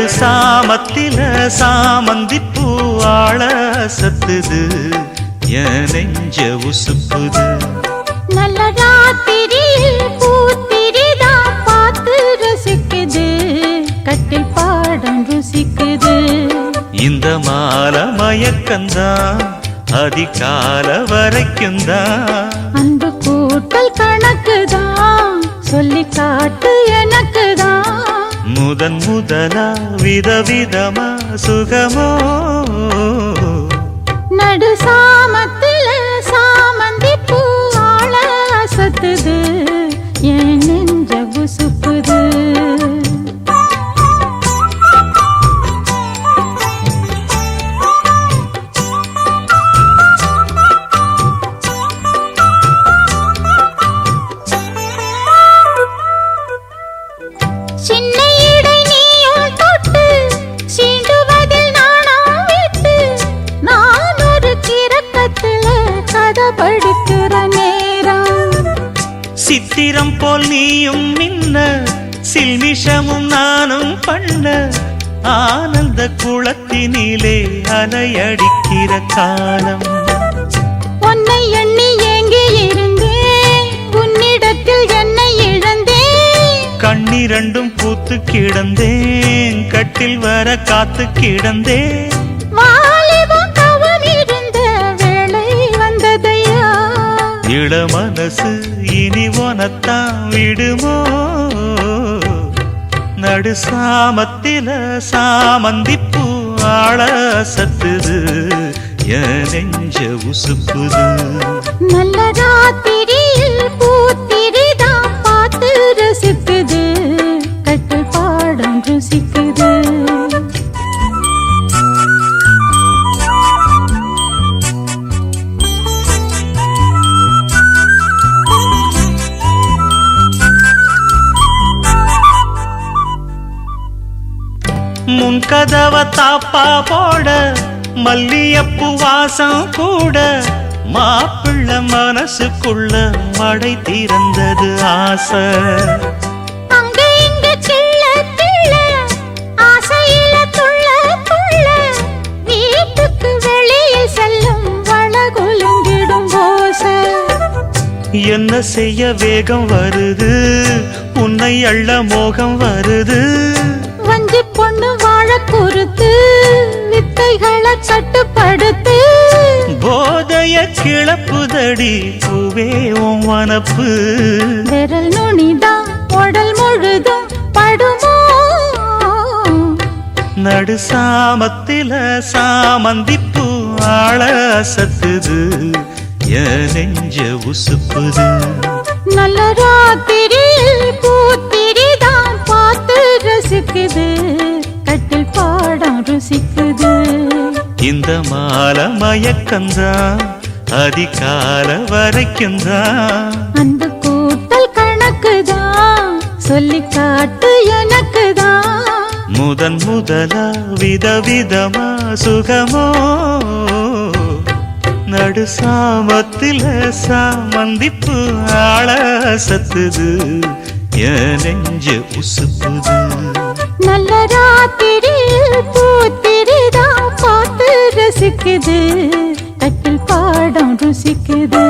நடு சாமத்தில சாமந்திப்பூ ஆள சத்துது என் நெஞ்ச உசுப்புது நல்ல ராத்திரியில் பூத்திரிதான் பார்த்து ரசிக்குது கட்டில் பாடம் ருசிக்குது இந்த மால மயக்கந்தான் அதிகால வரைக்கும் தான் அன்பு கூட்டல் கணக்குதான் சொல்லி காட்டு எனக்குதான் முதன் முதலா விதவிதமா சுகமோ நடு சாமத்தில சாமந்தி பூ ஆள அசத்துது என் நெஞ்ச உசுப்புது சித்திரம் போல் நீயும் மின்ன சில்மிஷமும் நானும் பண்ண ஆனந்த குளத்தினிலே அலையடிக்கிற காலம் உன்னை எண்ணி ஏங்கி இருந்தேன் உன்னிடத்தில் என்னை இழந்தேன் கண்ணிரண்டும் பூத்து கிடந்தேன் கட்டில் வர காத்து கிடந்தேன் இள மனசு இனி உனத்தான் விடுமோ நடு சாமத்தில சாமந்திப்பூ ஆள சத்துது என் நெஞ்ச உசுப்புது நல்ல ராத்திரியில் பூத்திரிதான் பார்த்து ரசிக்குது கட்டில் பாடம் ருசிக்குது முன் கதவ தாப்பா போட மல்லியப்பூ வாசம் கூட மாப்பிள்ள மனசுக்குள்ள மடை திறந்தது ஆசை அங்க இங்க கிள்ள கிள்ள ஆசையில துள்ள துள்ள வீட்டுக்கு வெளியே செல்லும் வளகுலுங்கிடும் ஓசை என்ன செய்ய வேகம் வருது உன்னை அள்ள மோகம் வருது வஞ்சி பொண்ணு வாழ குறுத்து வித்தைகளை கட்டுப்படுத்து போதைய கிளப்புதடி பூவே உன் வனப்பு விரல் நுனிதான் உடல் முழுதும் படுமோ நடு சாமத்தில சாமந்திப்பூ ஆள சத்துது என் நெஞ்ச உசுப்புது நல்ல ராத்திரியில் பூத்திரிதான் பார்த்து ரசிக்குது கட்டில் பாடம் ருசிக்குது இந்த மால மயக்கந்தான் அதிகால வரைக்கும் தான் அந்த கூட்டல் கணக்குதான் சொல்லி காட்டு எனக்குதான் முதன் முதலா விதவிதமா சுகமோ நடு சாமத்தில சாமந்திப்பு ஆள சத்துது என் நெஞ்ச உசுப்புது நல்ல ராத்திரியில் பூத்திரிதான் பார்த்து ரசிக்குது கட்டில் பாடம் ருசிக்குது